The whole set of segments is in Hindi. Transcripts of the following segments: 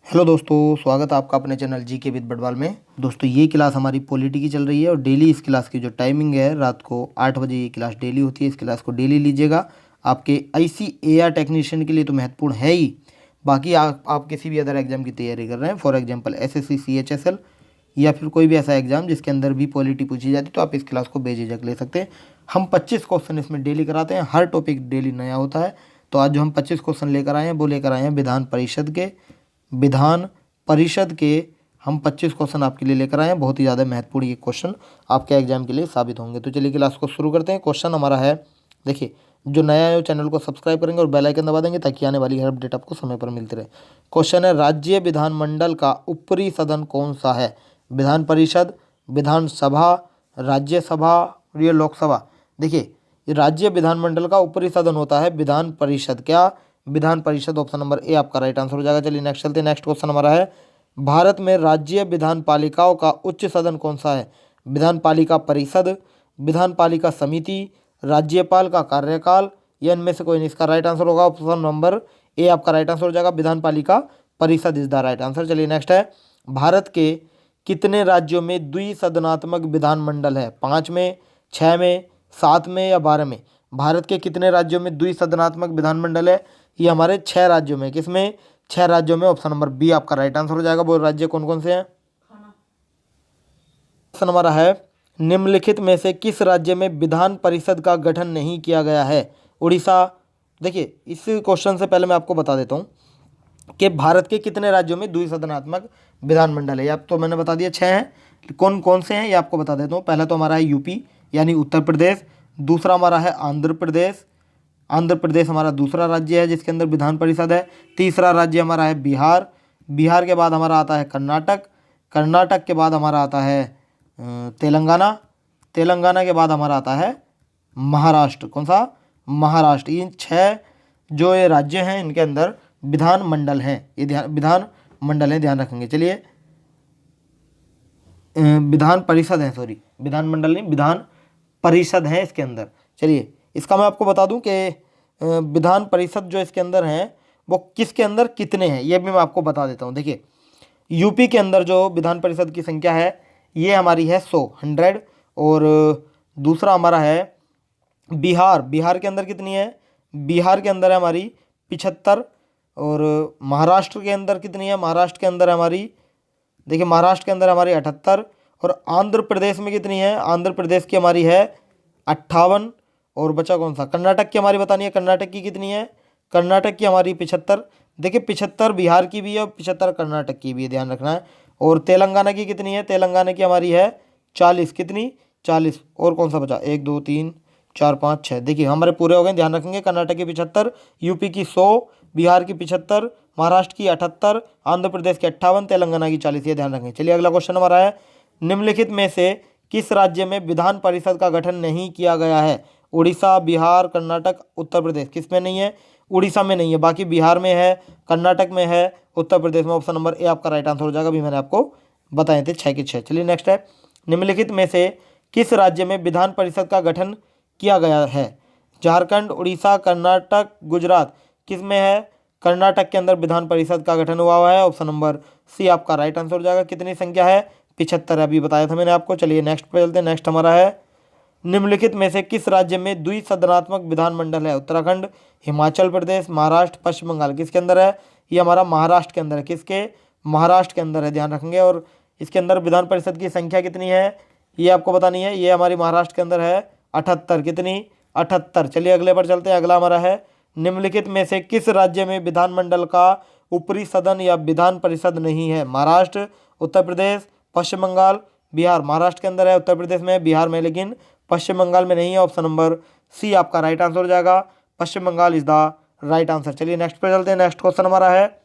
हेलो दोस्तों, स्वागत है आपका अपने चैनल जी के विद बटवाल में। दोस्तों ये क्लास हमारी पॉलिटी की चल रही है और डेली इस क्लास की जो टाइमिंग है रात को 8 बजे ये क्लास डेली होती है। इस क्लास को डेली लीजिएगा। आपके ICAR टेक्नीशियन के लिए तो महत्वपूर्ण है ही, बाकी आप किसी भी अदर एग्जाम की तैयारी कर रहे हैं, फॉर एग्जाम्पल SSC CHSL या फिर कोई भी ऐसा एग्जाम जिसके अंदर भी पॉलिटी पूछी जाती है, तो आप इस क्लास को बेझिझक ले सकते हैं। हम 25 क्वेश्चन इसमें डेली कराते हैं, हर टॉपिक डेली नया होता है। तो आज जो हम 25 क्वेश्चन लेकर आए हैं वो लेकर आए हैं विधान परिषद के हम 25 क्वेश्चन आपके लिए लेकर आए हैं। बहुत ही ज़्यादा महत्वपूर्ण ये क्वेश्चन आपके एग्जाम के लिए साबित होंगे। तो चलिए क्लास को शुरू करते हैं। क्वेश्चन हमारा है, देखिए, जो नया है वो चैनल को सब्सक्राइब करेंगे और बेल आइकन दबा देंगे ताकि आने वाली हर अपडेट आपको समय पर मिलती रहे। क्वेश्चन है, राज्य विधानमंडल का ऊपरी सदन कौन सा है? विधान परिषद, विधानसभा, राज्यसभा और ये लोकसभा। देखिए, ये राज्य विधानमंडल का ऊपरी सदन होता है विधान परिषद। क्या? Vidhan Parishad. Option number A आपका राइट आंसर हो जाएगा। चलिए नेक्स्ट चलते हैं। नेक्स्ट क्वेश्चन हमारा है, भारत में राज्य विधान पालिकाओं का उच्च सदन कौन सा है? विधान पालिका परिषद, विधान पालिका समिति, राज्यपाल का कार्यकाल या इनमें से कोई नहीं। इसका राइट आंसर होगा ऑप्शन नंबर ए आपका राइट आंसर हो जाएगा। विधान पालिका परिषद इज द राइट आंसर। चलिए नेक्स्ट है, भारत के कितने राज्यों में द्विसदनात्मक विधानमंडल है? 5 में, 6 में, 7 में या 12 में? भारत के कितने राज्यों में द्विसदनात्मक विधानमंडल है? ये हमारे 6 राज्यों में। किसमें? 6 राज्यों में। ऑप्शन नंबर बी आपका राइट आंसर हो जाएगा। वो राज्य कौन कौन से हैं? क्वेश्चन हमारा है, निम्नलिखित में से किस राज्य में विधान परिषद का गठन नहीं किया गया है? उड़ीसा। देखिए, इस क्वेश्चन से पहले मैं आपको बता देता हूँ कि भारत के कितने राज्यों में द्विसदनात्मक विधानमंडल है। ये आप तो मैंने बता दिया 6 हैं। कौन कौन से हैं ये आपको बता देता हूँ। पहला तो हमारा है यूपी यानी उत्तर प्रदेश। दूसरा हमारा है आंध्र प्रदेश। आंध्र प्रदेश हमारा दूसरा राज्य है जिसके अंदर विधान परिषद है। तीसरा राज्य हमारा है बिहार। बिहार के बाद हमारा आता है कर्नाटक। कर्नाटक के बाद हमारा आता है तेलंगाना। तेलंगाना के बाद हमारा आता है महाराष्ट्र। कौन सा? महाराष्ट्र। इन 6 जो ये राज्य हैं इनके अंदर विधान मंडल हैं। ये विधान मंडल है, ध्यान रखेंगे। चलिए, विधान परिषद है, सॉरी, विधान मंडल नहीं, विधान परिषद है इसके अंदर। चलिए, इसका मैं आपको बता दूं कि विधान परिषद जो इसके अंदर हैं वो किसके अंदर कितने हैं ये भी मैं आपको बता देता हूं। देखिए, यूपी के अंदर जो विधान परिषद की संख्या है ये हमारी है 100। और दूसरा हमारा है बिहार। बिहार के अंदर कितनी है? बिहार के अंदर है हमारी 75। और महाराष्ट्र के अंदर कितनी है? महाराष्ट्र के अंदर है हमारी, देखिए, महाराष्ट्र के अंदर हमारी 78। और आंध्र प्रदेश में कितनी है? आंध्र प्रदेश की हमारी है 58। और बचा कौन सा? कर्नाटक की हमारी बतानी है। कर्नाटक की कितनी है? कर्नाटक की हमारी 75। देखिए, 75 बिहार की भी है और 75 कर्नाटक की भी है, ध्यान रखना है। और तेलंगाना की कितनी है? तेलंगाना की हमारी है 40। कितनी? 40। और कौन सा बचा? 1 2 3 4 5 6। देखिए, हमारे पूरे हो गए, ध्यान रखेंगे। कर्नाटक की 75, यूपी की 100, बिहार की 75, महाराष्ट्र की 78, आंध्र प्रदेश की 58, तेलंगाना की 40। ये ध्यान रखेंगे। चलिए, अगला क्वेश्चन हमारा है, निम्नलिखित में से किस राज्य में विधान परिषद का गठन नहीं किया गया है? उड़ीसा, बिहार, कर्नाटक, उत्तर प्रदेश। किस में नहीं है? उड़ीसा में नहीं है, बाकी बिहार में है, कर्नाटक में है, उत्तर प्रदेश में। ऑप्शन नंबर ए आपका राइट आंसर हो जाएगा। अभी मैंने आपको बताए थे 6 के 6। चलिए नेक्स्ट है, निम्नलिखित में से किस राज्य में विधान परिषद का गठन किया गया है? झारखंड, उड़ीसा, कर्नाटक, गुजरात। किस में है? कर्नाटक के अंदर विधान परिषद का गठन हुआ है। ऑप्शन नंबर सी आपका राइट आंसर हो जाएगा। कितनी संख्या है? 75। अभी बताया था मैंने आपको। चलिए नेक्स्ट पे चलते हैं। नेक्स्ट हमारा है, निम्नलिखित में से किस राज्य में द्विसदनात्मक विधानमंडल है? उत्तराखंड, हिमाचल प्रदेश, महाराष्ट्र, पश्चिम बंगाल। किसके अंदर है? ये हमारा महाराष्ट्र के अंदर है। किसके? महाराष्ट्र के अंदर है, ध्यान रखेंगे। और इसके अंदर विधान परिषद की संख्या कितनी है ये आपको बतानी है। ये हमारी महाराष्ट्र के अंदर है 78। कितनी? 78। चलिए अगले पर चलते हैं। अगला हमारा है, निम्नलिखित में से किस राज्य में विधानमंडल का ऊपरी सदन या विधान परिषद नहीं है? महाराष्ट्र, उत्तर प्रदेश, पश्चिम बंगाल, बिहार। महाराष्ट्र के अंदर है, उत्तर प्रदेश में, बिहार में, लेकिन पश्चिम बंगाल में नहीं है। ऑप्शन नंबर सी आपका राइट आंसर हो जाएगा। Paschim Bangal is the right answer. चलिए नेक्स्ट पे चलते हैं। नेक्स्ट क्वेश्चन हमारा है,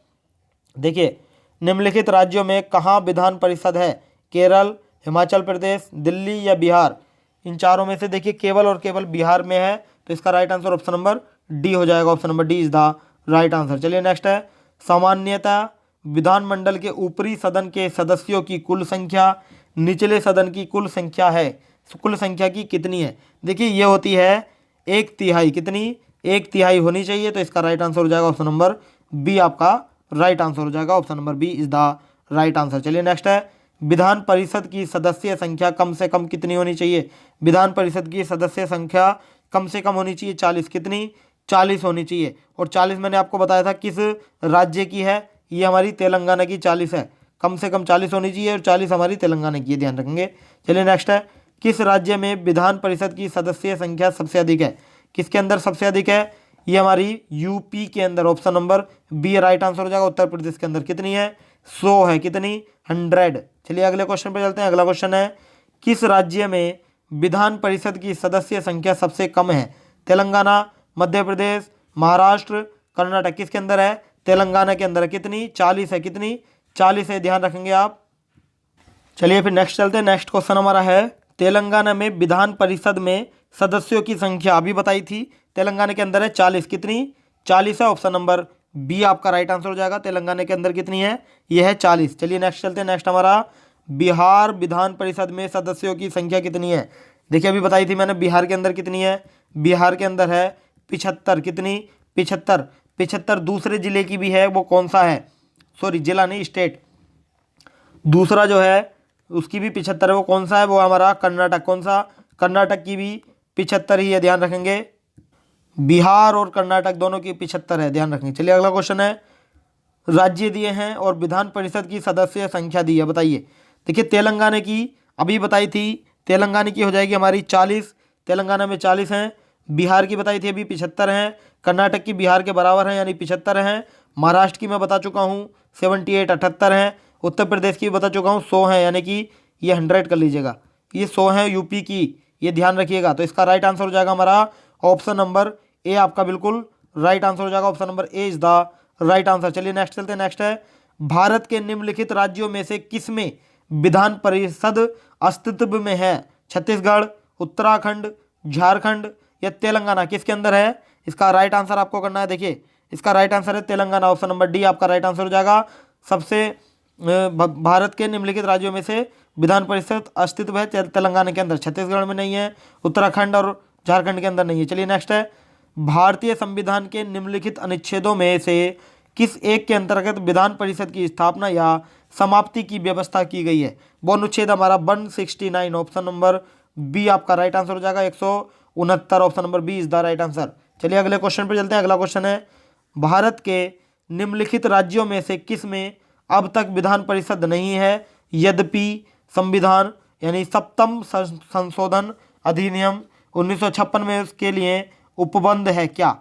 देखिए, निम्नलिखित राज्यों में कहाँ विधान परिषद है? केरल, हिमाचल प्रदेश, दिल्ली या बिहार। इन चारों में से देखिए केवल और केवल बिहार में है, तो इसका right answer option number D हो जाएगा। Option number D is the right answer. चलिए नेक्स्ट है, सामान्यतः विधानमंडल के ऊपरी सदन के सदस्यों की कुल संख्या निचले सदन की कुल संख्या है, कुल संख्या की कितनी है? देखिए, ये होती है 1/3। कितनी? 1/3 होनी चाहिए, तो इसका राइट आंसर हो जाएगा ऑप्शन नंबर बी आपका राइट आंसर हो जाएगा। Option number B is the right answer. चलिए नेक्स्ट है, विधान परिषद की सदस्य संख्या कम से कम कितनी होनी चाहिए? विधान परिषद की सदस्य संख्या कम से कम होनी चाहिए 40। कितनी? 40 होनी चाहिए। और 40 मैंने आपको बताया था किस राज्य की है, ये हमारी तेलंगाना की 40 है। कम से कम 40 होनी चाहिए और 40 हमारी तेलंगाना की है, ध्यान रखेंगे। चलिए नेक्स्ट है, किस राज्य में विधान परिषद की सदस्य संख्या सबसे अधिक है? किसके अंदर सबसे अधिक है? ये हमारी यूपी के अंदर। Option number B right answer हो जाएगा। उत्तर प्रदेश के अंदर कितनी है? 100 है। कितनी? 100। चलिए अगले क्वेश्चन पर चलते हैं। अगला क्वेश्चन है, किस राज्य में विधान परिषद की सदस्य संख्या सबसे कम है? तेलंगाना, मध्य प्रदेश, महाराष्ट्र, कर्नाटक। किसके अंदर है? तेलंगाना के अंदर है। कितनी? 40 है। कितनी? 40 है, ध्यान रखेंगे आप। चलिए फिर नेक्स्ट चलते हैं। नेक्स्ट क्वेश्चन हमारा है, तेलंगाना में विधान परिषद में सदस्यों की संख्या अभी बताई थी, तेलंगाना के अंदर है 40। कितनी? 40 है। ऑप्शन नंबर बी आपका राइट आंसर हो जाएगा। तेलंगाना के अंदर कितनी है? यह है 40। चलिए नेक्स्ट चलते हैं। नेक्स्ट हमारा, बिहार विधान परिषद में सदस्यों की संख्या कितनी है? देखिए अभी बताई थी मैंने, बिहार के अंदर कितनी है? बिहार के अंदर है 75। कितनी? 75। 75 दूसरे जिले की भी है, वो कौन सा है? सॉरी जिला नहीं, स्टेट। दूसरा जो है उसकी भी 75 है, वो कौन सा है? वो हमारा कर्नाटक। कौन सा? कर्नाटक की भी 75 ही है, ध्यान रखेंगे। बिहार और कर्नाटक दोनों की 75 है, ध्यान रखेंगे। चलिए अगला क्वेश्चन है, राज्य दिए हैं और विधान परिषद की सदस्य संख्या दी है, बताइए। देखिए तेलंगाना की अभी बताई थी, तेलंगाना की हो जाएगी हमारी 40। तेलंगाना में 40 हैं। बिहार की बताई थी अभी 75 हैं। कर्नाटक की बिहार के बराबर हैं यानी 75 हैं। महाराष्ट्र की मैं बता चुका हूँ 78 78 हैं। उत्तर प्रदेश की बता चुका हूँ 100 हैं, यानी कि ये 100 कर लीजिएगा। ये 100 हैं यूपी की, ये ध्यान रखिएगा। तो इसका राइट आंसर हो जाएगा हमारा ऑप्शन नंबर ए आपका बिल्कुल राइट आंसर हो जाएगा। Option number A is the right answer. चलिए नेक्स्ट चलते हैं। नेक्स्ट है, भारत के निम्नलिखित राज्यों में से किसमें विधान परिषद अस्तित्व में है? छत्तीसगढ़, उत्तराखंड, झारखंड या तेलंगाना। किसके अंदर है? इसका राइट आंसर आपको करना है। देखिए इसका राइट आंसर है तेलंगाना। ऑप्शन नंबर डी आपका राइट आंसर हो जाएगा। सबसे भारत के निम्नलिखित राज्यों में से विधान परिषद अस्तित्व है तेलंगाना के अंदर, छत्तीसगढ़ में नहीं है, उत्तराखंड और झारखंड के अंदर नहीं है। चलिए नेक्स्ट है, भारतीय संविधान के निम्नलिखित अनुच्छेदों में से किस एक के अंतर्गत विधान परिषद की स्थापना या समाप्ति की व्यवस्था की गई है? वो अनुच्छेद हमारा 169। ऑप्शन नंबर बी आपका राइट आंसर हो जाएगा। 169। Option number B is the right answer. चलिए अगले क्वेश्चन पर चलते हैं। अगला क्वेश्चन है, भारत के निम्नलिखित राज्यों में से किस में अब तक विधान परिषद नहीं है, यद्यपि संविधान यानी सप्तम संशोधन अधिनियम 1956 में उसके लिए उपबंध है क्या?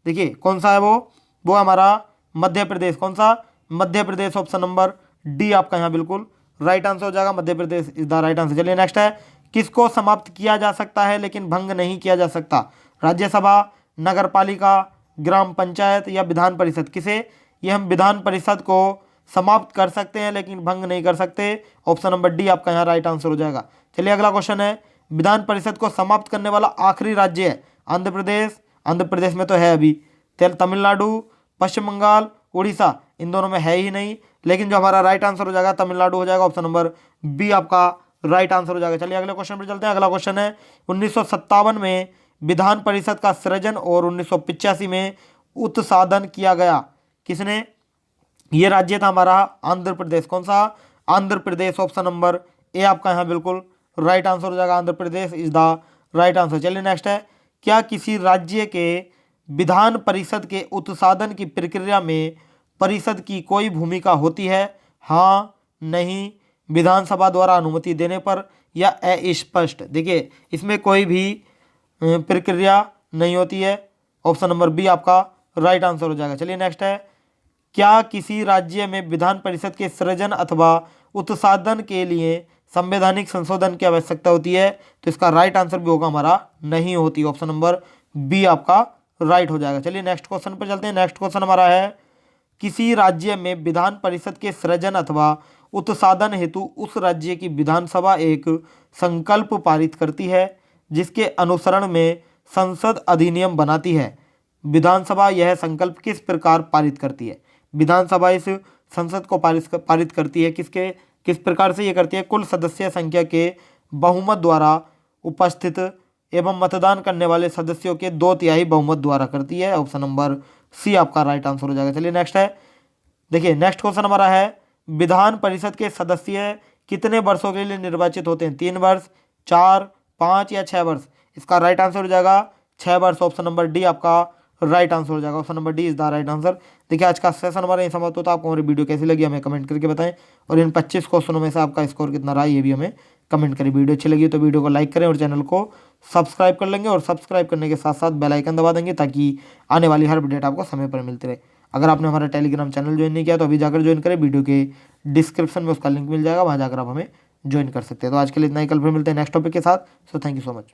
देखिए कौन सा है वो हमारा मध्य प्रदेश। कौन सा? Madhya Pradesh. Option number D आपका यहाँ बिल्कुल राइट आंसर हो जाएगा। Madhya Pradesh is the right answer. चलिए नेक्स्ट है, किसको समाप्त किया जा सकता है लेकिन भंग नहीं किया जा सकता? राज्यसभा, नगरपालिका, ग्राम पंचायत या विधान परिषद। किसे? ये हम विधान परिषद को समाप्त कर सकते हैं लेकिन भंग नहीं कर सकते। ऑप्शन नंबर डी आपका यहाँ राइट आंसर हो जाएगा। चलिए अगला क्वेश्चन है, विधान परिषद को समाप्त करने वाला आखिरी राज्य है आंध्र प्रदेश। आंध्र प्रदेश में तो है अभी। तमिलनाडु, पश्चिम बंगाल, उड़ीसा, इन दोनों में है ही नहीं। लेकिन जो हमारा राइट आंसर हो जाएगा तमिलनाडु हो जाएगा। ऑप्शन नंबर बी आपका राइट आंसर हो जाएगा। चलिए अगले क्वेश्चन पर चलते हैं। अगला क्वेश्चन है, 1957 में विधान परिषद का सृजन और 1985 में उत्साधन किया गया किसने? ये राज्य था हमारा आंध्र प्रदेश। कौन सा? Andhra Pradesh. Option number A आपका यहाँ बिल्कुल राइट आंसर हो जाएगा। Andhra Pradesh is the right answer. चलिए नेक्स्ट है, क्या किसी राज्य के विधान परिषद के उत्साधन की प्रक्रिया में परिषद की कोई भूमिका होती है? हाँ, नहीं, विधानसभा द्वारा अनुमति देने पर या अस्पष्ट। देखिए इसमें कोई भी प्रक्रिया नहीं होती है। ऑप्शन नंबर बी आपका राइट आंसर हो जाएगा। चलिए नेक्स्ट है, क्या किसी राज्य में विधान परिषद के सृजन अथवा उत्साधन के लिए संवैधानिक संशोधन की आवश्यकता होती है? तो इसका राइट आंसर भी होगा हमारा नहीं होती। ऑप्शन नंबर बी आपका राइट हो जाएगा। चलिए नेक्स्ट क्वेश्चन पर चलते हैं। नेक्स्ट क्वेश्चन हमारा है, किसी राज्य में विधान परिषद के सृजन अथवा उत्साधन हेतु उस राज्य की विधानसभा एक संकल्प पारित करती है जिसके अनुसरण में संसद अधिनियम बनाती है। विधानसभा यह संकल्प किस प्रकार पारित करती है? विधानसभा इस संसद को पारित करती है किस प्रकार से ये करती है? कुल सदस्य संख्या के बहुमत द्वारा उपस्थित एवं मतदान करने वाले सदस्यों के 2/3 बहुमत द्वारा करती है। ऑप्शन नंबर सी आपका राइट आंसर हो जाएगा। चलिए नेक्स्ट है, देखिए नेक्स्ट क्वेश्चन हमारा है, विधान परिषद के सदस्य कितने वर्षों के लिए निर्वाचित होते हैं? 3 वर्ष, 4, 5 या 6 वर्ष? इसका राइट आंसर हो जाएगा 6 वर्ष। ऑप्शन नंबर डी आपका राइट आंसर हो जाएगा। Option number D is the right answer. देखिए आज का सेशन हमारा यही समाप्त होता है। आपको हमारी वीडियो कैसी लगी हमें कमेंट करके बताएं, और इन 25 क्वेश्चनों में से आपका स्कोर कितना रहा ये भी हमें कमेंट करें। वीडियो अच्छी लगी तो वीडियो को लाइक करें और चैनल को सब्सक्राइब कर लेंगे, और सब्सक्राइब करने के साथ साथ बेल आइकन दबा देंगे ताकि आने वाली हर अपडेट आपको समय पर मिलती रहे। अगर आपने हमारा टेलीग्राम चैनल ज्वाइन नहीं किया तो अभी जाकर ज्वाइन करें, वीडियो के डिस्क्रिप्शन में उसका लिंक मिल जाएगा, वहाँ जाकर आप हमें ज्वाइन कर सकते हैं। तो आज के लिए इतना ही, कल फिर मिलते हैं नेक्स्ट टॉपिक के साथ। So thank you so much.